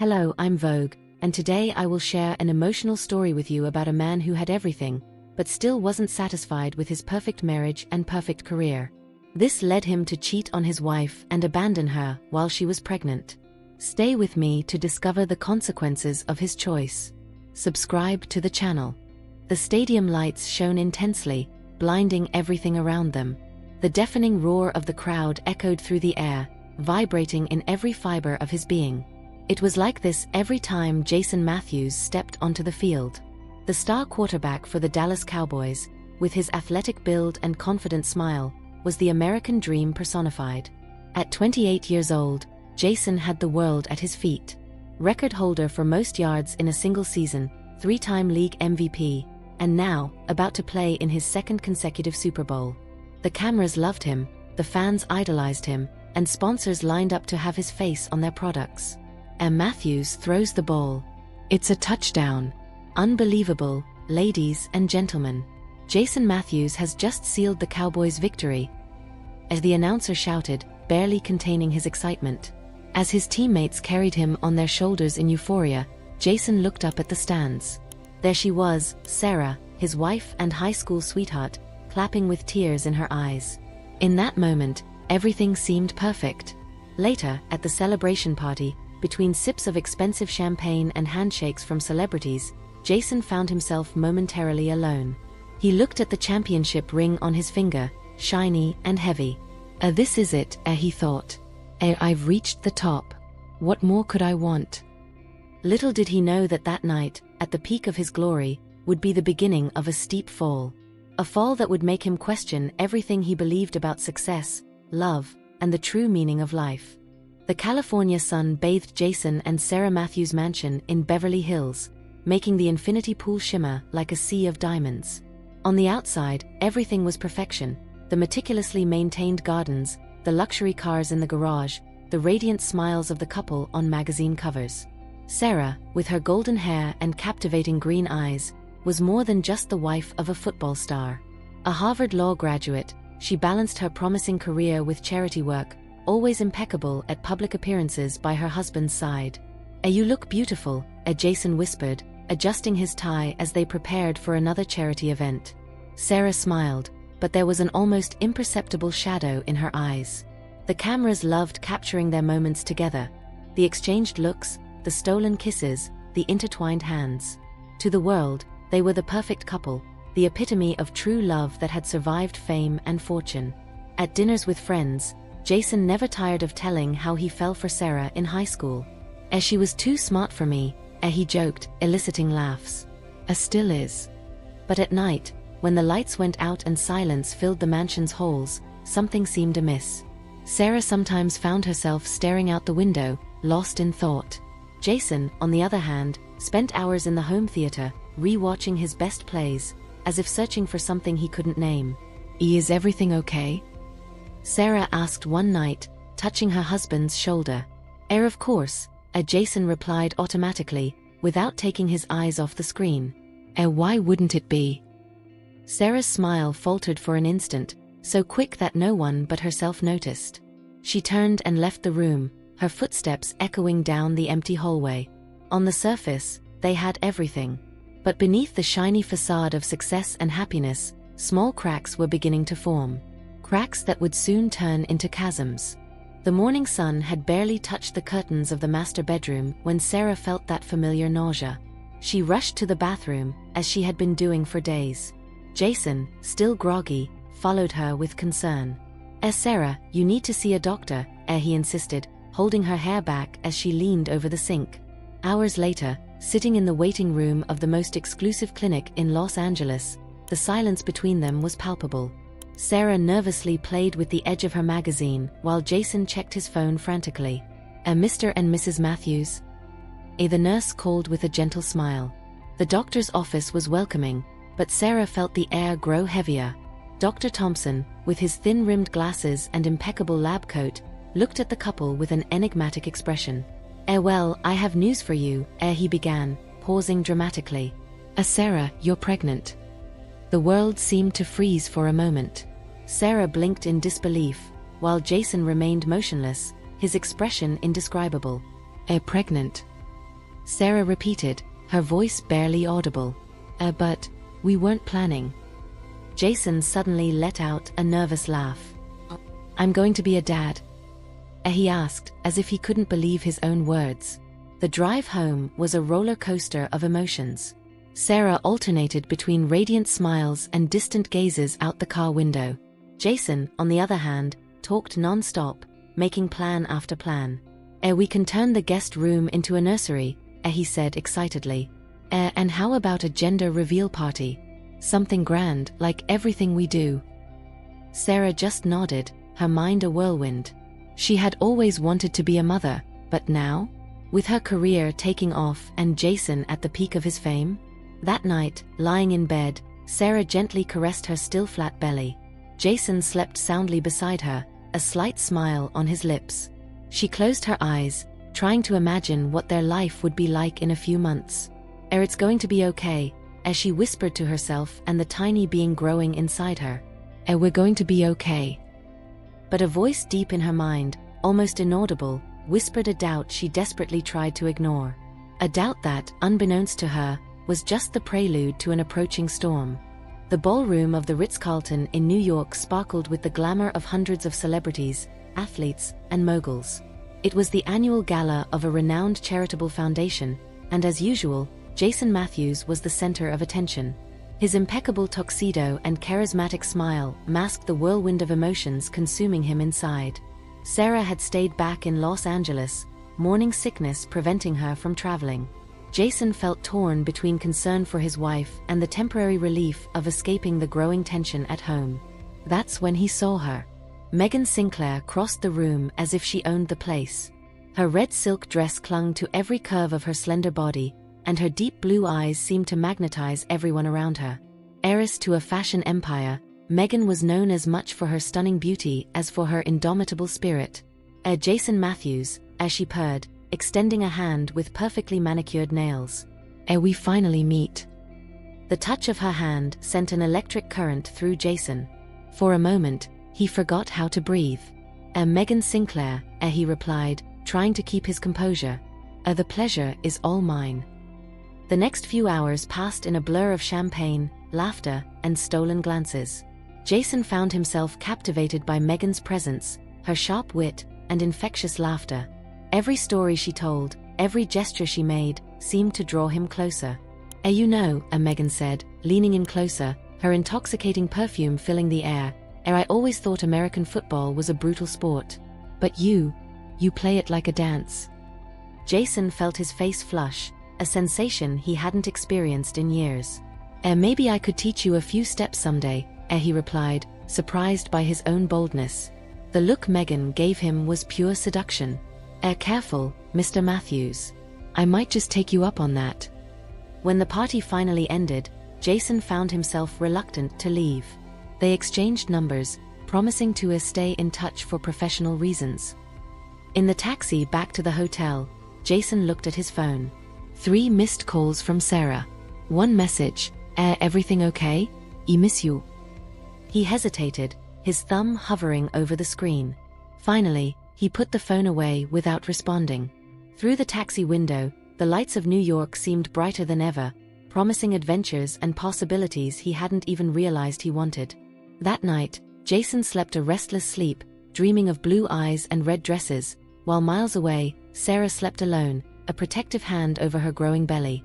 Hello, I'm Vogue, and today I will share an emotional story with you about a man who had everything, but still wasn't satisfied with his perfect marriage and perfect career. This led him to cheat on his wife and abandon her while she was pregnant. Stay with me to discover the consequences of his choice. Subscribe to the channel. The stadium lights shone intensely, blinding everything around them. The deafening roar of the crowd echoed through the air, vibrating in every fiber of his being. It was like this every time Jason Matthews stepped onto the field. The star quarterback for the Dallas Cowboys, with his athletic build and confident smile, was the American dream personified. At 28 years old, Jason had the world at his feet. Record holder for most yards in a single season, three-time league MVP, and now, about to play in his second consecutive Super Bowl. The cameras loved him, the fans idolized him, and sponsors lined up to have his face on their products. And Matthews throws the ball. It's a touchdown. Unbelievable, ladies and gentlemen. Jason Matthews has just sealed the Cowboys' victory, as the announcer shouted, barely containing his excitement. As his teammates carried him on their shoulders in euphoria, Jason looked up at the stands. There she was, Sarah, his wife and high school sweetheart, clapping with tears in her eyes. In that moment, everything seemed perfect. Later, at the celebration party, between sips of expensive champagne and handshakes from celebrities, Jason found himself momentarily alone. He looked at the championship ring on his finger, shiny and heavy. This is it, he thought. I've reached the top. What more could I want? Little did he know that that night, at the peak of his glory, would be the beginning of a steep fall. A fall that would make him question everything he believed about success, love, and the true meaning of life. The California sun bathed Jason and Sarah Matthews' mansion in Beverly Hills, making the infinity pool shimmer like a sea of diamonds. On the outside, everything was perfection: the meticulously maintained gardens, the luxury cars in the garage, the radiant smiles of the couple on magazine covers. Sarah, with her golden hair and captivating green eyes, was more than just the wife of a football star. A Harvard law graduate, she balanced her promising career with charity work, always impeccable at public appearances by her husband's side. You look beautiful," Jason whispered, adjusting his tie as they prepared for another charity event. Sarah smiled, but there was an almost imperceptible shadow in her eyes. The cameras loved capturing their moments together. The exchanged looks, the stolen kisses, the intertwined hands. To the world, they were the perfect couple, the epitome of true love that had survived fame and fortune. At dinners with friends, Jason never tired of telling how he fell for Sarah in high school. She was too smart for me, he joked, eliciting laughs. Still is. But at night, when the lights went out and silence filled the mansion's halls, something seemed amiss. Sarah sometimes found herself staring out the window, lost in thought. Jason, on the other hand, spent hours in the home theater, re-watching his best plays, as if searching for something he couldn't name. Is everything okay? Sarah asked one night, touching her husband's shoulder. Of course, Jason replied automatically, without taking his eyes off the screen. Why wouldn't it be? Sarah's smile faltered for an instant, so quick that no one but herself noticed. She turned and left the room, her footsteps echoing down the empty hallway. On the surface, they had everything. But beneath the shiny facade of success and happiness, small cracks were beginning to form. Cracks that would soon turn into chasms. The morning sun had barely touched the curtains of the master bedroom when Sarah felt that familiar nausea. She rushed to the bathroom, as she had been doing for days. Jason, still groggy, followed her with concern. Sarah, you need to see a doctor," he insisted, holding her hair back as she leaned over the sink. Hours later, sitting in the waiting room of the most exclusive clinic in Los Angeles, the silence between them was palpable. Sarah nervously played with the edge of her magazine while Jason checked his phone frantically. Mr. and Mrs. Matthews?" The nurse called with a gentle smile. The doctor's office was welcoming, but Sarah felt the air grow heavier. Dr. Thompson, with his thin-rimmed glasses and impeccable lab coat, looked at the couple with an enigmatic expression. Well, I have news for you," he began, pausing dramatically. Sarah, you're pregnant." The world seemed to freeze for a moment. Sarah blinked in disbelief, while Jason remained motionless, his expression indescribable. Pregnant? Sarah repeated, her voice barely audible. But we weren't planning. Jason suddenly let out a nervous laugh. I'm going to be a dad? He asked, as if he couldn't believe his own words. The drive home was a roller coaster of emotions. Sarah alternated between radiant smiles and distant gazes out the car window. Jason, on the other hand, talked non-stop, making plan after plan. We can turn the guest room into a nursery, he said excitedly. And how about a gender reveal party? Something grand, like everything we do. Sarah just nodded, her mind a whirlwind. She had always wanted to be a mother, but now? With her career taking off and Jason at the peak of his fame? That night, lying in bed, Sarah gently caressed her still flat belly. Jason slept soundly beside her, a slight smile on his lips. She closed her eyes, trying to imagine what their life would be like in a few months. It's going to be okay, as she whispered to herself and the tiny being growing inside her. We're going to be okay. But a voice deep in her mind, almost inaudible, whispered a doubt she desperately tried to ignore. A doubt that, unbeknownst to her, was just the prelude to an approaching storm. The ballroom of the Ritz-Carlton in New York sparkled with the glamour of hundreds of celebrities, athletes, and moguls. It was the annual gala of a renowned charitable foundation, and as usual, Jason Matthews was the center of attention. His impeccable tuxedo and charismatic smile masked the whirlwind of emotions consuming him inside. Sarah had stayed back in Los Angeles, morning sickness preventing her from traveling. Jason felt torn between concern for his wife and the temporary relief of escaping the growing tension at home. That's when he saw her. Megan Sinclair crossed the room as if she owned the place. Her red silk dress clung to every curve of her slender body, and her deep blue eyes seemed to magnetize everyone around her. Heiress to a fashion empire, Megan was known as much for her stunning beauty as for her indomitable spirit. Jason Matthews, as she purred, extending a hand with perfectly manicured nails. We finally meet. The touch of her hand sent an electric current through Jason. For a moment, he forgot how to breathe. Megan Sinclair, he replied, trying to keep his composure. The pleasure is all mine. The next few hours passed in a blur of champagne, laughter, and stolen glances. Jason found himself captivated by Megan's presence, her sharp wit, and infectious laughter. Every story she told, every gesture she made, seemed to draw him closer. Megan said, leaning in closer, her intoxicating perfume filling the air. I always thought American football was a brutal sport. But you play it like a dance. Jason felt his face flush, a sensation he hadn't experienced in years. Maybe I could teach you a few steps someday, he replied, surprised by his own boldness. The look Megan gave him was pure seduction. Careful, Mr. Matthews. I might just take you up on that. When the party finally ended, Jason found himself reluctant to leave. They exchanged numbers, promising to stay in touch for professional reasons. In the taxi back to the hotel, Jason looked at his phone. 3 missed calls from Sarah. 1 message, everything okay? I miss you. He hesitated, his thumb hovering over the screen. Finally, he put the phone away without responding. Through the taxi window, the lights of New York seemed brighter than ever, promising adventures and possibilities he hadn't even realized he wanted. That night, Jason slept a restless sleep, dreaming of blue eyes and red dresses, while miles away, Sarah slept alone, a protective hand over her growing belly.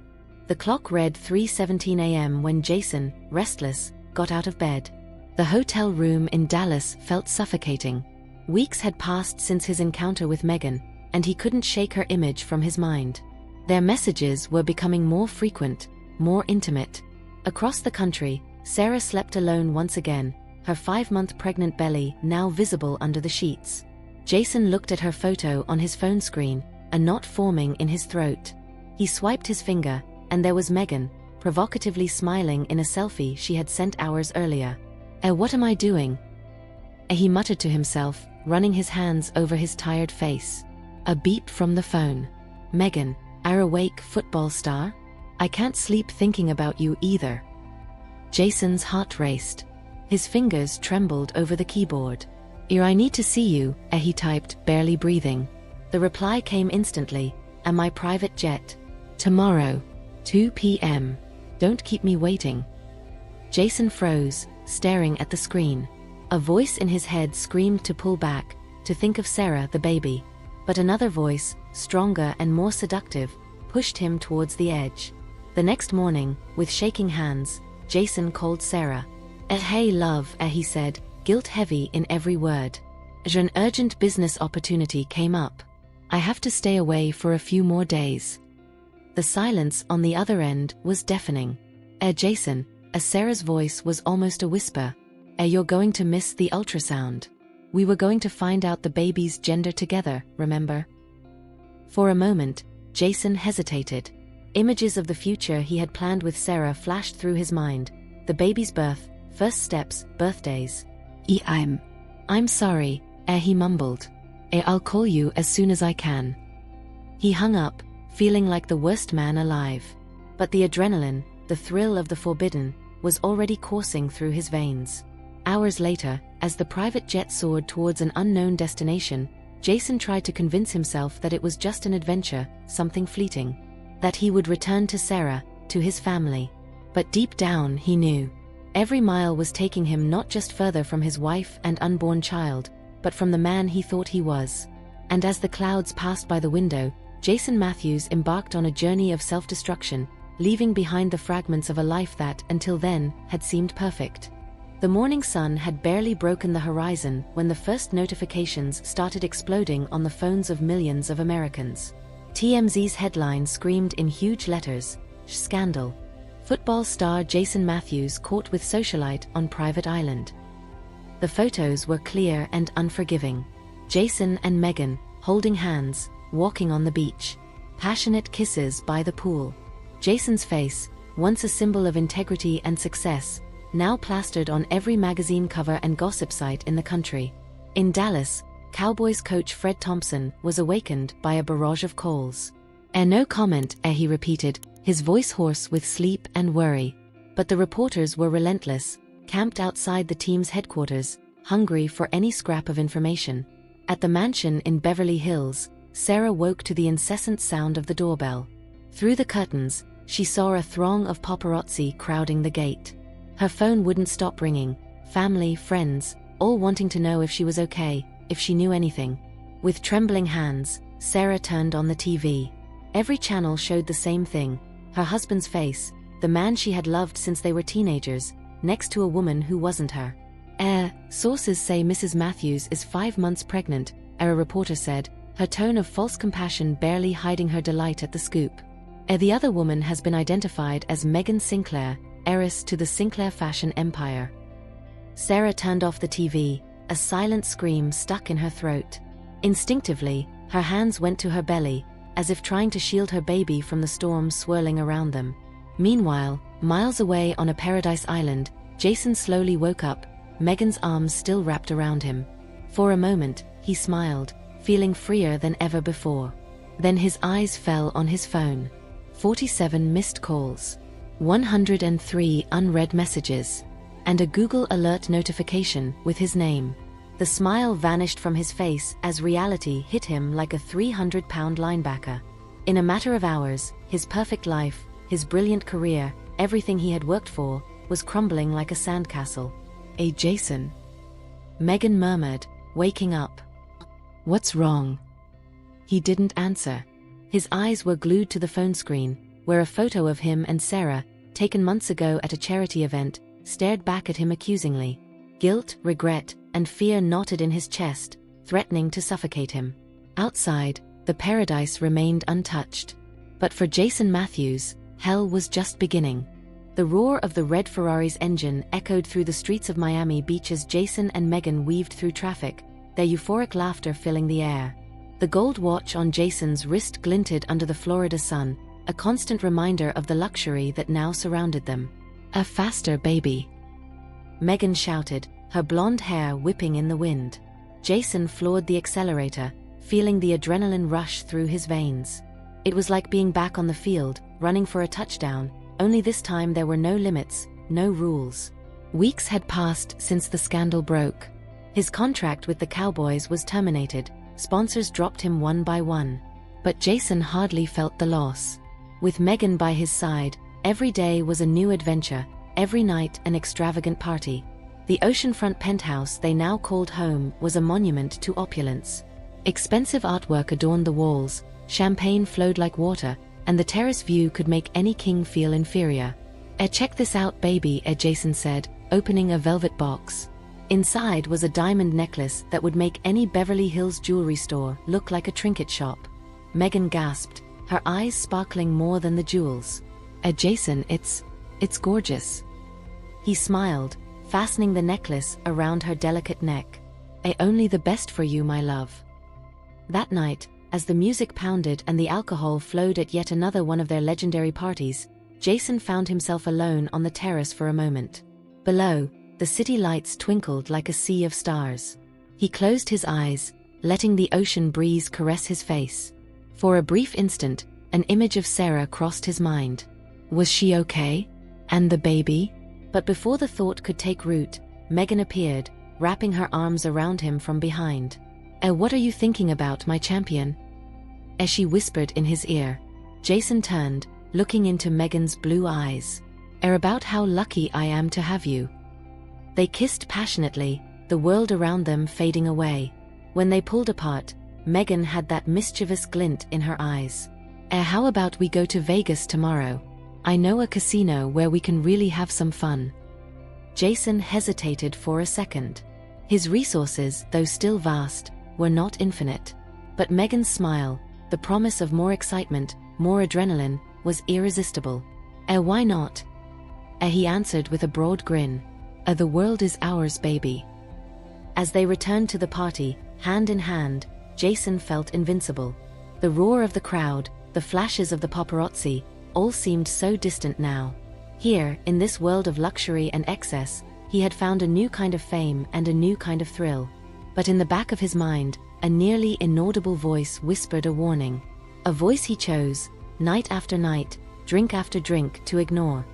The clock read 3:17 a.m. when Jason, restless, got out of bed. The hotel room in Dallas felt suffocating. Weeks had passed since his encounter with Megan, and he couldn't shake her image from his mind. Their messages were becoming more frequent, more intimate. Across the country, Sarah slept alone once again, her 5-month pregnant belly now visible under the sheets. Jason looked at her photo on his phone screen, a knot forming in his throat. He swiped his finger, and there was Megan, provocatively smiling in a selfie she had sent hours earlier. What am I doing? He muttered to himself, running his hands over his tired face. A beep from the phone. Megan, are awake, football star? I can't sleep thinking about you either. Jason's heart raced. His fingers trembled over the keyboard. I need to see you, he typed, barely breathing. The reply came instantly, and my private jet. Tomorrow, 2 p.m. Don't keep me waiting. Jason froze, staring at the screen. A voice in his head screamed to pull back, to think of Sarah the baby. But another voice, stronger and more seductive, pushed him towards the edge. The next morning, with shaking hands, Jason called Sarah. Hey love, he said, guilt-heavy in every word. An urgent business opportunity came up. I have to stay away for a few more days. The silence on the other end was deafening. Jason, Sarah's voice was almost a whisper. You're going to miss the ultrasound. We were going to find out the baby's gender together, remember? For a moment, Jason hesitated. Images of the future he had planned with Sarah flashed through his mind. The baby's birth, first steps, birthdays. I'm sorry, he mumbled. I'll call you as soon as I can. He hung up, feeling like the worst man alive. But the adrenaline, the thrill of the forbidden, was already coursing through his veins. Hours later, as the private jet soared towards an unknown destination, Jason tried to convince himself that it was just an adventure, something fleeting. That he would return to Sarah, to his family. But deep down he knew. Every mile was taking him not just further from his wife and unborn child, but from the man he thought he was. And as the clouds passed by the window, Jason Matthews embarked on a journey of self-destruction, leaving behind the fragments of a life that, until then, had seemed perfect. The morning sun had barely broken the horizon when the first notifications started exploding on the phones of millions of Americans. TMZ's headline screamed in huge letters, "Scandal. Football star Jason Matthews caught with socialite on private island." The photos were clear and unforgiving. Jason and Megan, holding hands, walking on the beach. Passionate kisses by the pool. Jason's face, once a symbol of integrity and success, now plastered on every magazine cover and gossip site in the country. In Dallas, Cowboys coach Fred Thompson was awakened by a barrage of calls. No comment, he repeated, his voice hoarse with sleep and worry. But the reporters were relentless, camped outside the team's headquarters, hungry for any scrap of information. At the mansion in Beverly Hills, Sarah woke to the incessant sound of the doorbell. Through the curtains, she saw a throng of paparazzi crowding the gate. Her phone wouldn't stop ringing, family, friends, all wanting to know if she was okay, if she knew anything. With trembling hands, Sarah turned on the TV. Every channel showed the same thing, her husband's face, the man she had loved since they were teenagers, next to a woman who wasn't her. Sources say Mrs. Matthews is 5 months pregnant, a reporter said, her tone of false compassion barely hiding her delight at the scoop. The other woman has been identified as Megan Sinclair, heiress to the Sinclair fashion empire. Sarah turned off the TV, a silent scream stuck in her throat. Instinctively, her hands went to her belly, as if trying to shield her baby from the storm swirling around them. Meanwhile, miles away on a paradise island, Jason slowly woke up, Megan's arms still wrapped around him. For a moment, he smiled, feeling freer than ever before. Then his eyes fell on his phone. 47 missed calls. 103 unread messages. And a Google alert notification with his name. The smile vanished from his face as reality hit him like a 300-pound linebacker. In a matter of hours, his perfect life, his brilliant career, everything he had worked for, was crumbling like a sandcastle. Jason. Megan murmured, waking up. What's wrong? He didn't answer. His eyes were glued to the phone screen, where a photo of him and Sarah, taken months ago at a charity event, stared back at him accusingly. Guilt, regret, and fear knotted in his chest, threatening to suffocate him. Outside, the paradise remained untouched. But for Jason Matthews, hell was just beginning. The roar of the red Ferrari's engine echoed through the streets of Miami Beach as Jason and Megan weaved through traffic, their euphoric laughter filling the air. The gold watch on Jason's wrist glinted under the Florida sun, a constant reminder of the luxury that now surrounded them. A faster, baby, Megan shouted, her blonde hair whipping in the wind. Jason floored the accelerator, feeling the adrenaline rush through his veins. It was like being back on the field, running for a touchdown, only this time there were no limits, no rules. Weeks had passed since the scandal broke. His contract with the Cowboys was terminated, sponsors dropped him one by one. But Jason hardly felt the loss. With Megan by his side, every day was a new adventure, every night an extravagant party. The oceanfront penthouse they now called home was a monument to opulence. Expensive artwork adorned the walls, champagne flowed like water, and the terrace view could make any king feel inferior. Check this out, baby," Jason said, opening a velvet box. Inside was a diamond necklace that would make any Beverly Hills jewelry store look like a trinket shop. Megan gasped, her eyes sparkling more than the jewels. Jason, it's gorgeous." He smiled, fastening the necklace around her delicate neck. Only the best for you, my love." That night, as the music pounded and the alcohol flowed at yet another one of their legendary parties, Jason found himself alone on the terrace for a moment. Below, the city lights twinkled like a sea of stars. He closed his eyes, letting the ocean breeze caress his face. For a brief instant, an image of Sarah crossed his mind. Was she okay? And the baby? But before the thought could take root, Megan appeared, wrapping her arms around him from behind. What are you thinking about, my champion?" As she whispered in his ear. Jason turned, looking into Megan's blue eyes. About how lucky I am to have you." They kissed passionately, the world around them fading away. When they pulled apart, Megan had that mischievous glint in her eyes. How about we go to Vegas tomorrow? I know a casino where we can really have some fun." Jason hesitated for a second. His resources, though still vast, were not infinite. But Megan's smile, the promise of more excitement, more adrenaline, was irresistible. Why not?" He answered with a broad grin. The world is ours, baby." As they returned to the party, hand in hand, Jason felt invincible. The roar of the crowd, the flashes of the paparazzi, all seemed so distant now. Here, in this world of luxury and excess, he had found a new kind of fame and a new kind of thrill. But in the back of his mind, a nearly inaudible voice whispered a warning. A voice he chose, night after night, drink after drink, to ignore.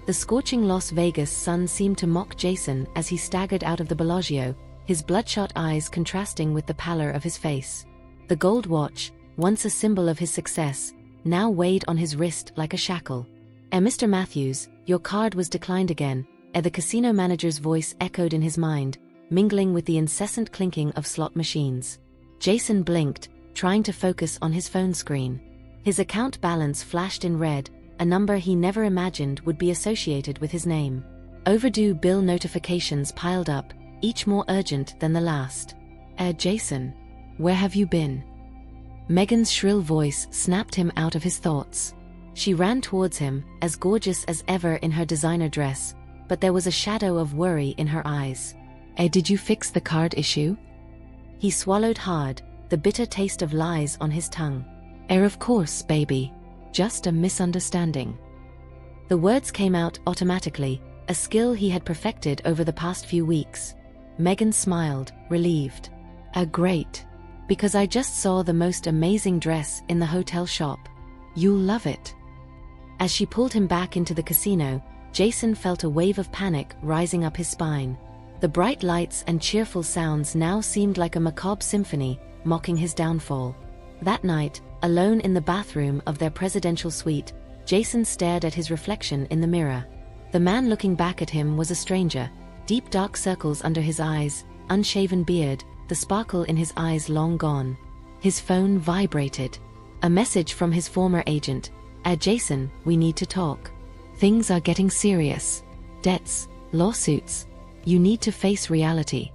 The scorching Las Vegas sun seemed to mock Jason as he staggered out of the Bellagio, his bloodshot eyes contrasting with the pallor of his face. The gold watch, once a symbol of his success, now weighed on his wrist like a shackle. Mr. Matthews, your card was declined again," the casino manager's voice echoed in his mind, mingling with the incessant clinking of slot machines. Jason blinked, trying to focus on his phone screen. His account balance flashed in red, a number he never imagined would be associated with his name. Overdue bill notifications piled up, each more urgent than the last. Jason, where have you been?" Megan's shrill voice snapped him out of his thoughts. She ran towards him, as gorgeous as ever in her designer dress, but there was a shadow of worry in her eyes. Did you fix the card issue?" He swallowed hard, the bitter taste of lies on his tongue. Of course, baby. Just a misunderstanding." The words came out automatically, a skill he had perfected over the past few weeks. Megan smiled, relieved. Great. Because I just saw the most amazing dress in the hotel shop. You'll love it." As she pulled him back into the casino, Jason felt a wave of panic rising up his spine. The bright lights and cheerful sounds now seemed like a macabre symphony, mocking his downfall. That night, alone in the bathroom of their presidential suite, Jason stared at his reflection in the mirror. The man looking back at him was a stranger, deep dark circles under his eyes, unshaven beard, the sparkle in his eyes long gone. His phone vibrated. A message from his former agent. Jason, we need to talk. Things are getting serious. Debts, lawsuits. You need to face reality."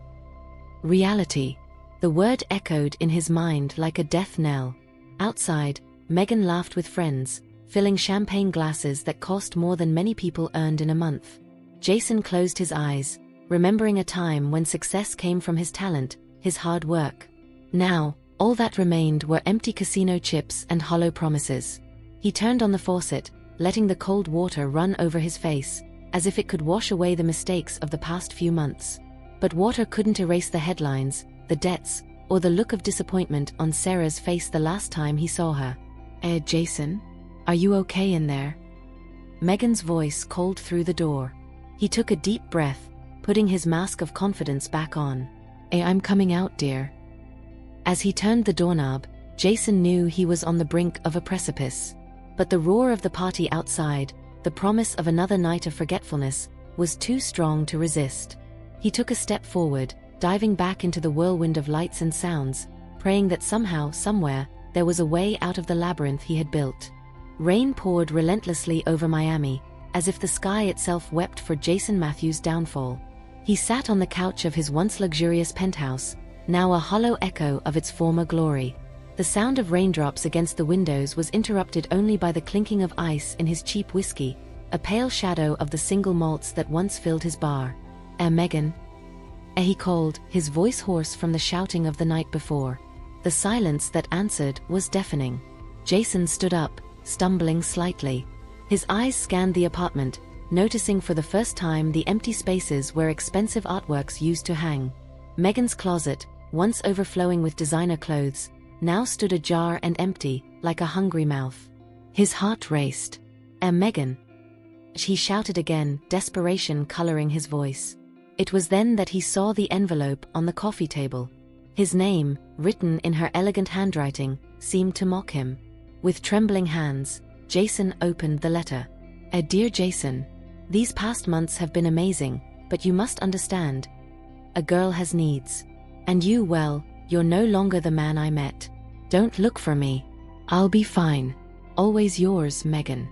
Reality. The word echoed in his mind like a death knell. Outside, Megan laughed with friends, filling champagne glasses that cost more than many people earned in a month. Jason closed his eyes, remembering a time when success came from his talent, his hard work. Now, all that remained were empty casino chips and hollow promises. He turned on the faucet, letting the cold water run over his face, as if it could wash away the mistakes of the past few months. But water couldn't erase the headlines, the debts, or the look of disappointment on Sarah's face the last time he saw her. Jason? Are you okay in there?" Megan's voice called through the door. He took a deep breath, putting his mask of confidence back on. I'm coming out, dear." As he turned the doorknob, Jason knew he was on the brink of a precipice. But the roar of the party outside, the promise of another night of forgetfulness, was too strong to resist. He took a step forward, diving back into the whirlwind of lights and sounds, praying that somehow, somewhere, there was a way out of the labyrinth he had built. Rain poured relentlessly over Miami, as if the sky itself wept for Jason Matthews' downfall. He sat on the couch of his once luxurious penthouse, now a hollow echo of its former glory. The sound of raindrops against the windows was interrupted only by the clinking of ice in his cheap whiskey, a pale shadow of the single malts that once filled his bar. Megan?" He called, his voice hoarse from the shouting of the night before. The silence that answered was deafening. Jason stood up, stumbling slightly. His eyes scanned the apartment, noticing for the first time the empty spaces where expensive artworks used to hang. Megan's closet, once overflowing with designer clothes, now stood ajar and empty, like a hungry mouth. His heart raced. Megan!" He shouted again, desperation coloring his voice. It was then that he saw the envelope on the coffee table. His name, written in her elegant handwriting, seemed to mock him. With trembling hands, Jason opened the letter. Dear Jason, these past months have been amazing, but you must understand. A girl has needs. And you, well, you're no longer the man I met. Don't look for me. I'll be fine. Always yours, Megan."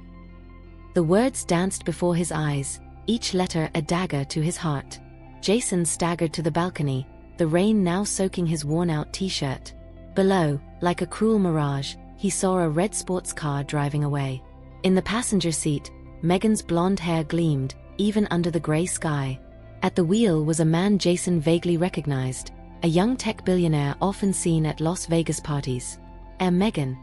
The words danced before his eyes, each letter a dagger to his heart. Jason staggered to the balcony, the rain now soaking his worn-out t-shirt. Below, like a cruel mirage, he saw a red sports car driving away. In the passenger seat, Megan's blonde hair gleamed, even under the gray sky. At the wheel was a man Jason vaguely recognized, a young tech billionaire often seen at Las Vegas parties. Megan!"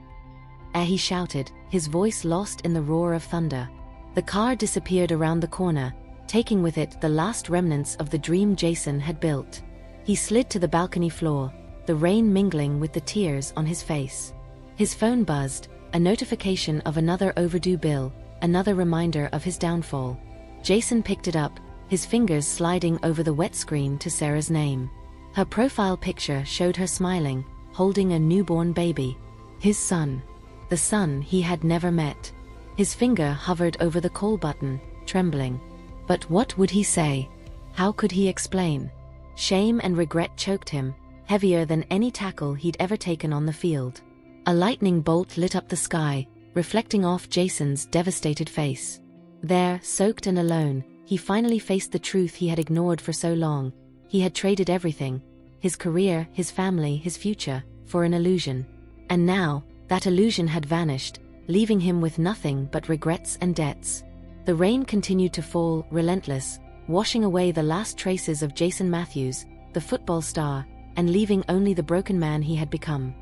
He shouted, his voice lost in the roar of thunder. The car disappeared around the corner, taking with it the last remnants of the dream Jason had built. He slid to the balcony floor, the rain mingling with the tears on his face. His phone buzzed, a notification of another overdue bill, another reminder of his downfall. Jason picked it up, his fingers sliding over the wet screen to Sarah's name. Her profile picture showed her smiling, holding a newborn baby. His son. The son he had never met. His finger hovered over the call button, trembling. But what would he say? How could he explain? Shame and regret choked him, heavier than any tackle he'd ever taken on the field. A lightning bolt lit up the sky, reflecting off Jason's devastated face. There, soaked and alone, he finally faced the truth he had ignored for so long. He had traded everything, his career, his family, his future, for an illusion. And now, that illusion had vanished, leaving him with nothing but regrets and debts. The rain continued to fall, relentless, washing away the last traces of Jason Matthews, the football star, and leaving only the broken man he had become.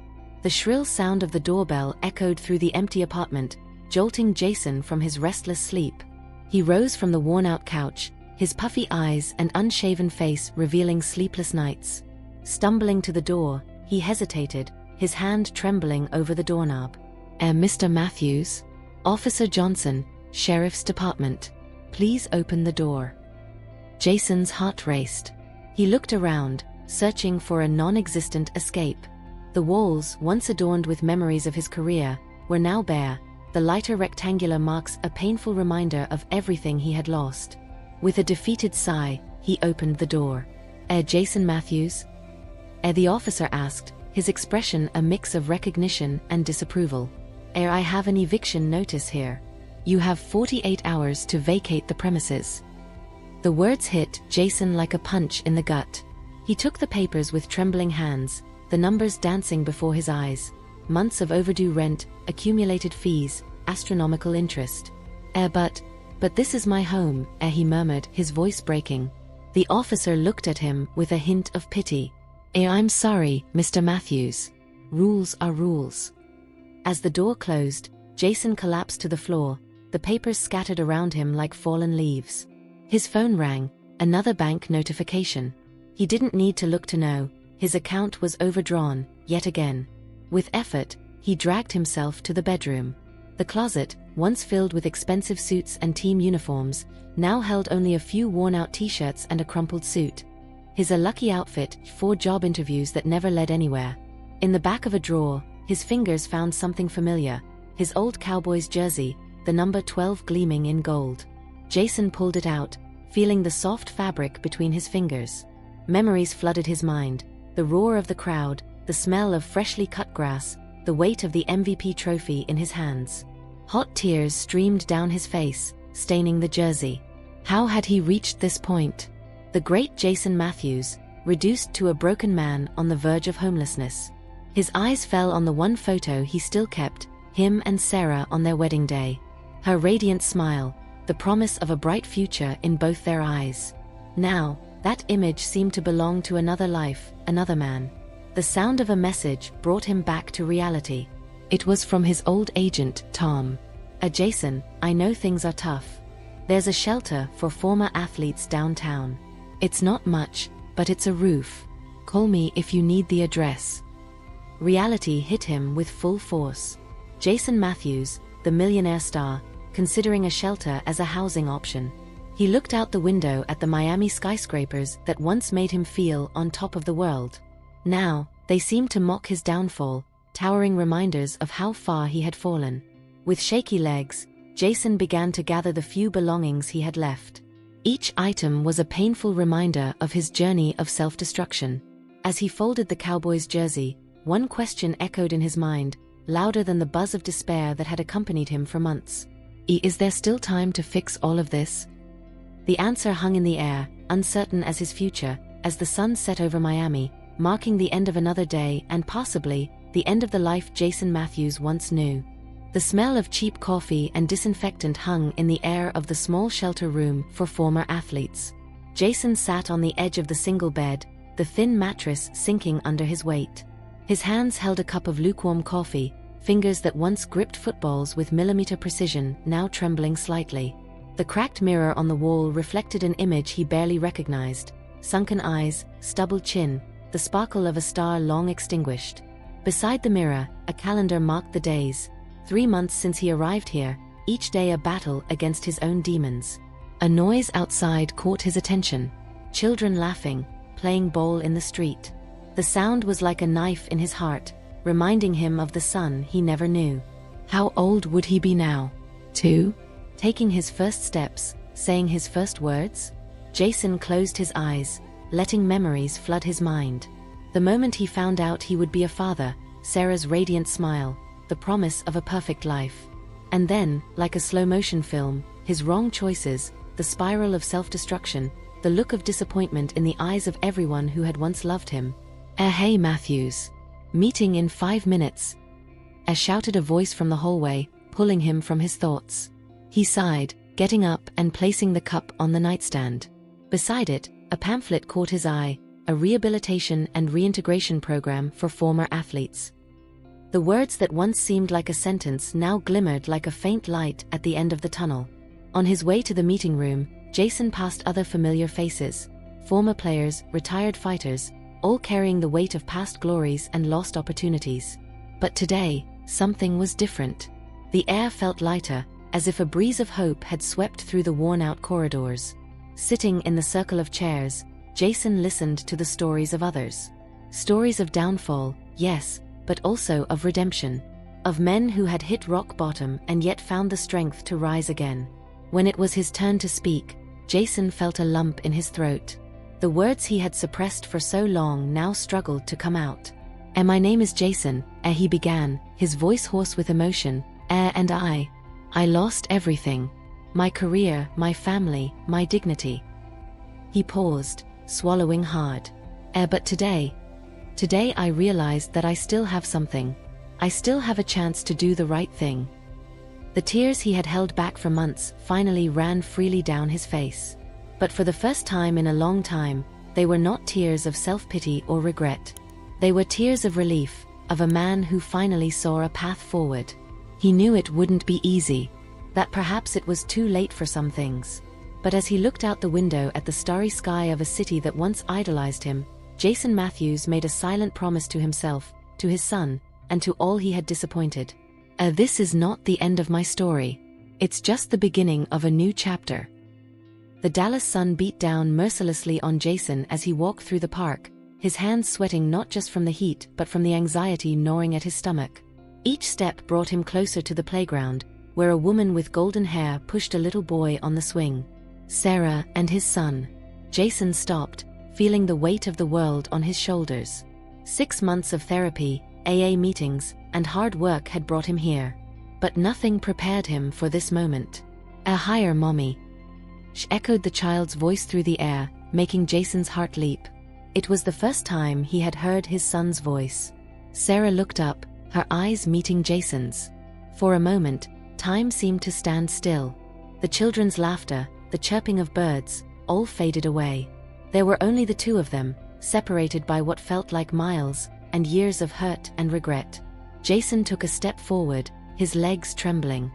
The shrill sound of the doorbell echoed through the empty apartment, jolting Jason from his restless sleep. He rose from the worn-out couch, his puffy eyes and unshaven face revealing sleepless nights. Stumbling to the door, he hesitated, his hand trembling over the doorknob. Mr. Matthews? Officer Johnson, Sheriff's Department. Please open the door." Jason's heart raced. He looked around, searching for a non-existent escape. The walls, once adorned with memories of his career, were now bare, the lighter rectangular marks a painful reminder of everything he had lost. With a defeated sigh, he opened the door. Jason Matthews?" The officer asked, his expression a mix of recognition and disapproval. I have an eviction notice here. You have 48 hours to vacate the premises." The words hit Jason like a punch in the gut. He took the papers with trembling hands, the numbers dancing before his eyes. Months of overdue rent, accumulated fees, astronomical interest. But this is my home," he murmured, his voice breaking. The officer looked at him with a hint of pity. I'm sorry, Mr. Matthews. Rules are rules." As the door closed, Jason collapsed to the floor, the papers scattered around him like fallen leaves. His phone rang, another bank notification. He didn't need to look to know, his account was overdrawn, yet again. With effort, he dragged himself to the bedroom. The closet, once filled with expensive suits and team uniforms, now held only a few worn-out t-shirts and a crumpled suit. His lucky outfit, 4 job interviews that never led anywhere. In the back of a drawer, his fingers found something familiar, his old Cowboys jersey, the number 12 gleaming in gold. Jason pulled it out, feeling the soft fabric between his fingers. Memories flooded his mind, the roar of the crowd, the smell of freshly cut grass, the weight of the MVP trophy in his hands. Hot tears streamed down his face, staining the jersey. How had he reached this point? The great Jason Matthews, reduced to a broken man on the verge of homelessness. His eyes fell on the one photo he still kept, him and Sarah on their wedding day. Her radiant smile, the promise of a bright future in both their eyes. Now, that image seemed to belong to another life, another man. The sound of a message brought him back to reality. It was from his old agent, Tom. Jason, I know things are tough. There's a shelter for former athletes downtown. It's not much, but it's a roof. Call me if you need the address. Reality hit him with full force. Jason Matthews, the millionaire star, considering a shelter as a housing option. He looked out the window at the Miami skyscrapers that once made him feel on top of the world. Now, they seemed to mock his downfall, towering reminders of how far he had fallen. With shaky legs, Jason began to gather the few belongings he had left. Each item was a painful reminder of his journey of self-destruction. As he folded the Cowboys jersey, one question echoed in his mind, louder than the buzz of despair that had accompanied him for months. Is there still time to fix all of this? The answer hung in the air, uncertain as his future, as the sun set over Miami, marking the end of another day and possibly the end of the life Jason Matthews once knew. The smell of cheap coffee and disinfectant hung in the air of the small shelter room for former athletes. Jason sat on the edge of the single bed, the thin mattress sinking under his weight. His hands held a cup of lukewarm coffee, fingers that once gripped footballs with millimeter precision now trembling slightly. The cracked mirror on the wall reflected an image he barely recognized: sunken eyes, stubbled chin, the sparkle of a star long extinguished. Beside the mirror, a calendar marked the days. 3 months since he arrived here, each day a battle against his own demons. A noise outside caught his attention. Children laughing, playing ball in the street. The sound was like a knife in his heart, reminding him of the son he never knew. How old would he be now? 2? Taking his first steps, saying his first words? Jason closed his eyes, letting memories flood his mind. The moment he found out he would be a father, Sarah's radiant smile, the promise of a perfect life. And then, like a slow-motion film, his wrong choices, the spiral of self-destruction, the look of disappointment in the eyes of everyone who had once loved him. Hey Matthews. Meeting in 5 minutes. Shouted a voice from the hallway, pulling him from his thoughts. He sighed, getting up and placing the cup on the nightstand. Beside it, a pamphlet caught his eye, a rehabilitation and reintegration program for former athletes. The words that once seemed like a sentence now glimmered like a faint light at the end of the tunnel. On his way to the meeting room, Jason passed other familiar faces, former players, retired fighters, all carrying the weight of past glories and lost opportunities. But today, something was different. The air felt lighter, as if a breeze of hope had swept through the worn-out corridors. Sitting in the circle of chairs, Jason listened to the stories of others. Stories of downfall, yes, but also of redemption. Of men who had hit rock bottom and yet found the strength to rise again. When it was his turn to speak, Jason felt a lump in his throat. The words he had suppressed for so long now struggled to come out. My name is Jason, he began, his voice hoarse with emotion. And I lost everything. My career, my family, my dignity. He paused, swallowing hard. But today I realized that I still have something. I still have a chance to do the right thing. The tears he had held back for months finally ran freely down his face. But for the first time in a long time, they were not tears of self-pity or regret. They were tears of relief, of a man who finally saw a path forward. He knew it wouldn't be easy, that perhaps it was too late for some things. But as he looked out the window at the starry sky of a city that once idolized him, Jason Matthews made a silent promise to himself, to his son, and to all he had disappointed. This is not the end of my story. It's just the beginning of a new chapter. The Dallas sun beat down mercilessly on Jason as he walked through the park, his hands sweating not just from the heat but from the anxiety gnawing at his stomach. Each step brought him closer to the playground, where a woman with golden hair pushed a little boy on the swing. Sarah and his son. Jason stopped, feeling the weight of the world on his shoulders. 6 months of therapy, AA meetings, and hard work had brought him here. But nothing prepared him for this moment. "A higher, Mommy," echoed the child's voice through the air, making Jason's heart leap. It was the first time he had heard his son's voice. Sarah looked up, her eyes meeting Jason's. For a moment, time seemed to stand still. The children's laughter, the chirping of birds, all faded away. There were only the two of them, separated by what felt like miles, and years of hurt and regret. Jason took a step forward, his legs trembling.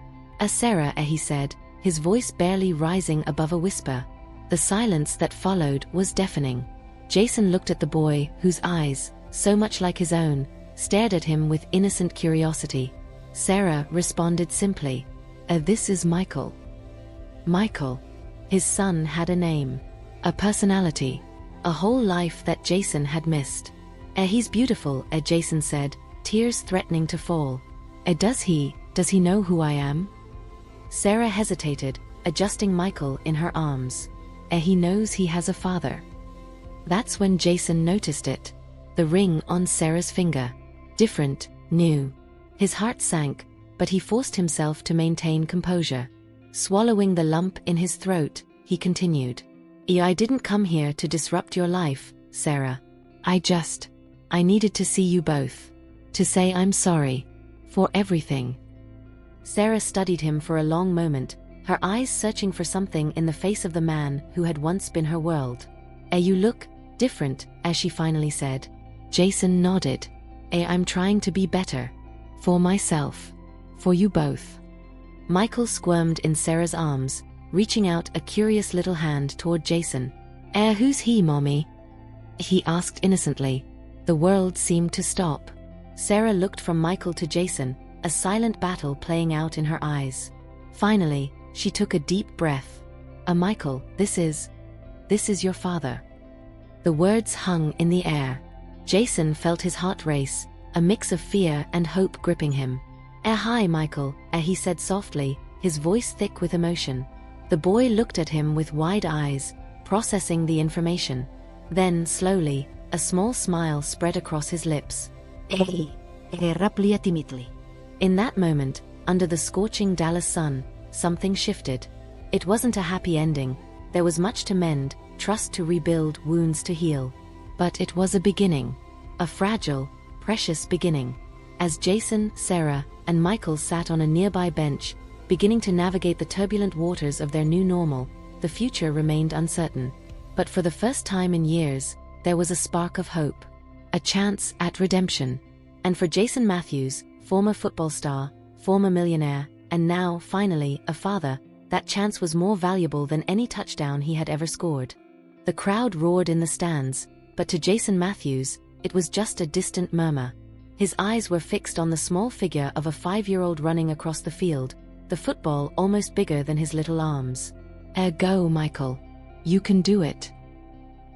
Sarah," he said, his voice barely rising above a whisper. The silence that followed was deafening. Jason looked at the boy, whose eyes, so much like his own, stared at him with innocent curiosity. Sarah responded simply, "This is Michael." Michael. His son had a name, a personality, a whole life that Jason had missed. He's beautiful," Jason said, tears threatening to fall. Does he know who I am?" Sarah hesitated, adjusting Michael in her arms. He knows he has a father." That's when Jason noticed it. The ring on Sarah's finger. Different, new. His heart sank, but he forced himself to maintain composure. Swallowing the lump in his throat, he continued. "I didn't come here to disrupt your life, Sarah. I needed to see you both. To say I'm sorry. For everything." Sarah studied him for a long moment, her eyes searching for something in the face of the man who had once been her world. You look different," as she finally said. Jason nodded. "I'm trying to be better. For myself. For you both." Michael squirmed in Sarah's arms, reaching out a curious little hand toward Jason. Who's he, Mommy?" he asked innocently. The world seemed to stop. Sarah looked from Michael to Jason, a silent battle playing out in her eyes. Finally, she took a deep breath. Michael, this is your father." The words hung in the air. Jason felt his heart race, a mix of fear and hope gripping him. Hi, Michael," he said softly, his voice thick with emotion. The boy looked at him with wide eyes, processing the information. Then, slowly, a small smile spread across his lips. Timidly. In that moment, under the scorching Dallas sun, something shifted. It wasn't a happy ending. There was much to mend, trust to rebuild, wounds to heal. But it was a beginning. A fragile, precious beginning. As Jason, Sarah, and Michael sat on a nearby bench, beginning to navigate the turbulent waters of their new normal, the future remained uncertain. But for the first time in years, there was a spark of hope. A chance at redemption. And for Jason Matthews, former football star, former millionaire, and now, finally, a father, that chance was more valuable than any touchdown he had ever scored. The crowd roared in the stands, but to Jason Matthews, it was just a distant murmur. His eyes were fixed on the small figure of a 5-year-old running across the field, the football almost bigger than his little arms. Go, Michael. You can do it.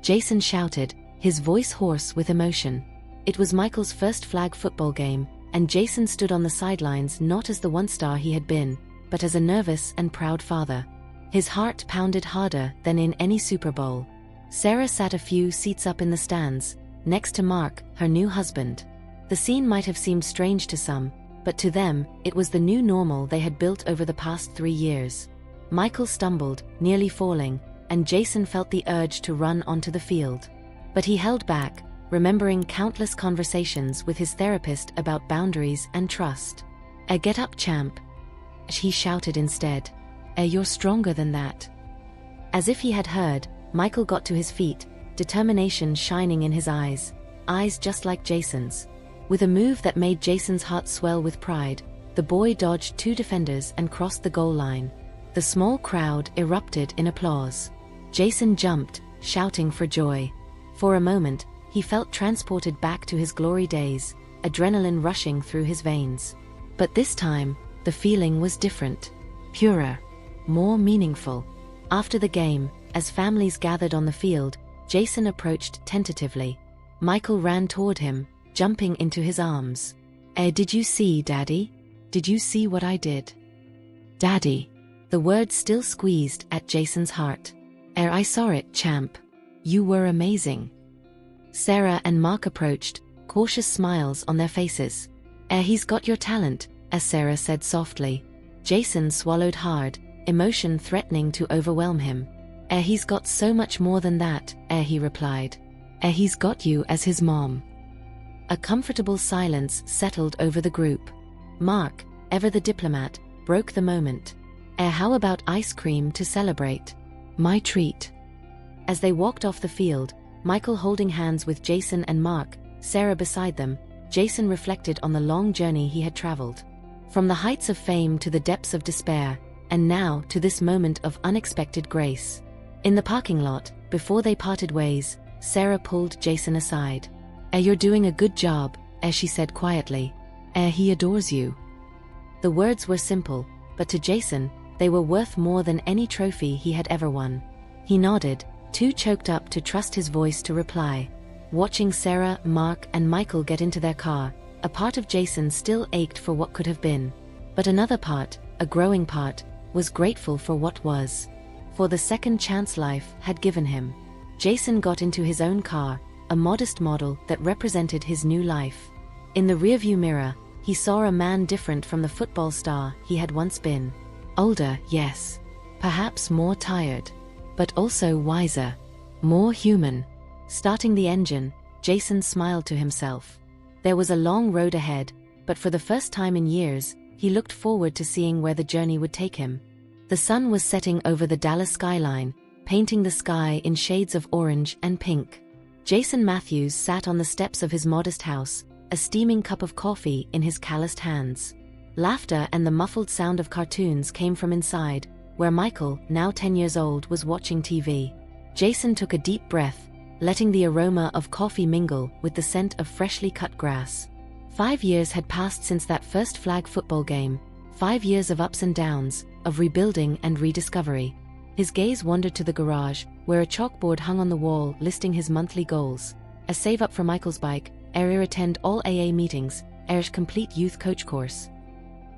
Jason shouted, his voice hoarse with emotion. It was Michael's first flag football game, and Jason stood on the sidelines not as the one-star he had been, but as a nervous and proud father. His heart pounded harder than in any Super Bowl. Sarah sat a few seats up in the stands, next to Mark, her new husband. The scene might have seemed strange to some, but to them, it was the new normal they had built over the past 3 years. Michael stumbled, nearly falling, and Jason felt the urge to run onto the field. But he held back, remembering countless conversations with his therapist about boundaries and trust. Get up, champ. He shouted instead. You're stronger than that. As if he had heard, Michael got to his feet, determination shining in his eyes just like Jason's. With a move that made Jason's heart swell with pride, the boy dodged 2 defenders and crossed the goal line. The small crowd erupted in applause. Jason jumped, shouting for joy. For a moment, he felt transported back to his glory days, adrenaline rushing through his veins. But this time, the feeling was different. Purer. More meaningful. After the game, as families gathered on the field, Jason approached tentatively. Michael ran toward him, jumping into his arms. Did you see, Daddy? Did you see what I did? Daddy. The words still squeezed at Jason's heart. I saw it, champ. You were amazing. Sarah and Mark approached, cautious smiles on their faces. He's got your talent, as Sarah said softly. Jason swallowed hard, emotion threatening to overwhelm him. He's got so much more than that, he replied. He's got you as his mom. A comfortable silence settled over the group. Mark, ever the diplomat, broke the moment. How about ice cream to celebrate? My treat. As they walked off the field, Michael holding hands with Jason and Mark, Sarah beside them, Jason reflected on the long journey he had traveled. From the heights of fame to the depths of despair, and now to this moment of unexpected grace. In the parking lot, before they parted ways, Sarah pulled Jason aside. You're doing a good job, she said quietly. He adores you. The words were simple, but to Jason, they were worth more than any trophy he had ever won. He nodded, too choked up to trust his voice to reply. Watching Sarah, Mark, and Michael get into their car, a part of Jason still ached for what could have been. But another part, a growing part, was grateful for what was. For the second chance life had given him. Jason got into his own car, a modest model that represented his new life. In the rearview mirror, he saw a man different from the football star he had once been. Older, yes. Perhaps more tired. But also wiser. More human. Starting the engine, Jason smiled to himself. There was a long road ahead, but for the first time in years, he looked forward to seeing where the journey would take him. The sun was setting over the Dallas skyline, painting the sky in shades of orange and pink. Jason Matthews sat on the steps of his modest house, a steaming cup of coffee in his calloused hands. Laughter and the muffled sound of cartoons came from inside, where Michael, now 10 years old, was watching TV. Jason took a deep breath, letting the aroma of coffee mingle with the scent of freshly cut grass. 5 years had passed since that first flag football game, 5 years of ups and downs, of rebuilding and rediscovery. His gaze wandered to the garage, where a chalkboard hung on the wall listing his monthly goals. A save up for Michael's bike, attend all AA meetings, complete youth coach course.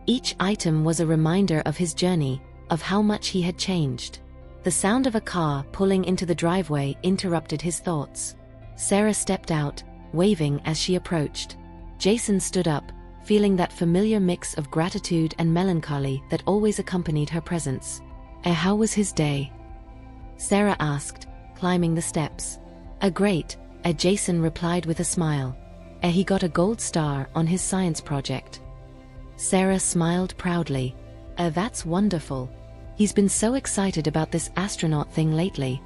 Each item was a reminder of his journey, of how much he had changed. The sound of a car pulling into the driveway interrupted his thoughts. Sarah stepped out, waving as she approached. Jason stood up, feeling that familiar mix of gratitude and melancholy that always accompanied her presence. How was his day? Sarah asked, climbing the steps. Great, Jason replied with a smile. He got a gold star on his science project. Sarah smiled proudly. That's wonderful. He's been so excited about this astronaut thing lately.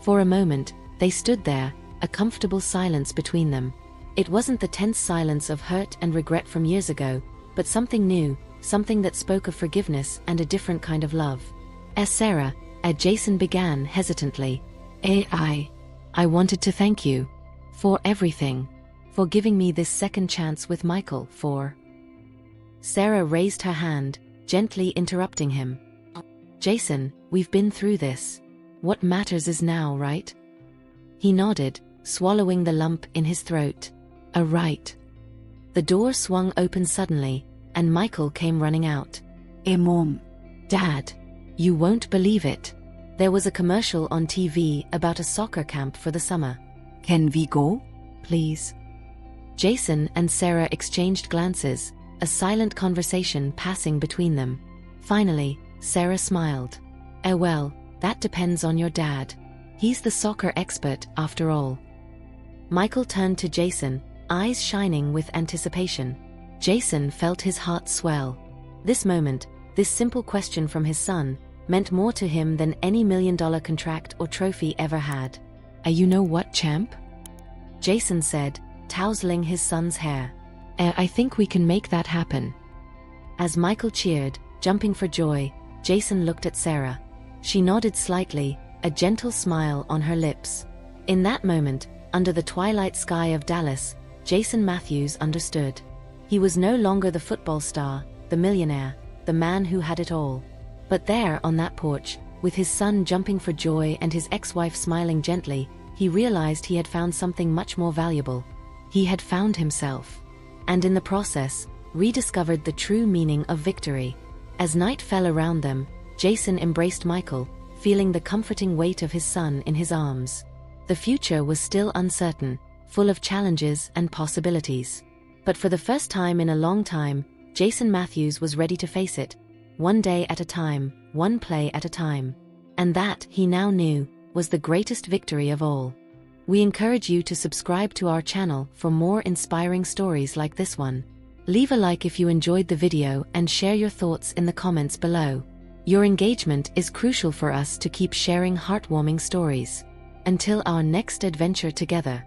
For a moment, they stood there, a comfortable silence between them. It wasn't the tense silence of hurt and regret from years ago, but something new, something that spoke of forgiveness and a different kind of love. Sarah, Jason began hesitantly. I wanted to thank you. For everything. For giving me this second chance with Michael, for... Sarah raised her hand, gently interrupting him. Jason, we've been through this. What matters is now, right? He nodded, swallowing the lump in his throat. Right. The door swung open suddenly, and Michael came running out. Mom. Dad. You won't believe it. There was a commercial on TV about a soccer camp for the summer. Can we go? Please. Jason and Sarah exchanged glances, a silent conversation passing between them. Finally, Sarah smiled. Well, that depends on your dad. He's the soccer expert, after all. Michael turned to Jason, eyes shining with anticipation. Jason felt his heart swell. This moment, this simple question from his son, meant more to him than any $1 million contract or trophy ever had. You know what, champ? Jason said, tousling his son's hair. I think we can make that happen. As Michael cheered, jumping for joy, Jason looked at Sarah. She nodded slightly, a gentle smile on her lips. In that moment, under the twilight sky of Dallas, Jason Matthews understood. He was no longer the football star, the millionaire, the man who had it all. But there on that porch, with his son jumping for joy and his ex-wife smiling gently, he realized he had found something much more valuable. He had found himself. and in the process, rediscovered the true meaning of victory. As night fell around them, Jason embraced Michael, feeling the comforting weight of his son in his arms. The future was still uncertain, full of challenges and possibilities. But for the first time in a long time, Jason Matthews was ready to face it, one day at a time, one play at a time. And that, he now knew, was the greatest victory of all. We encourage you to subscribe to our channel for more inspiring stories like this one. Leave a like if you enjoyed the video and share your thoughts in the comments below. Your engagement is crucial for us to keep sharing heartwarming stories. Until our next adventure together.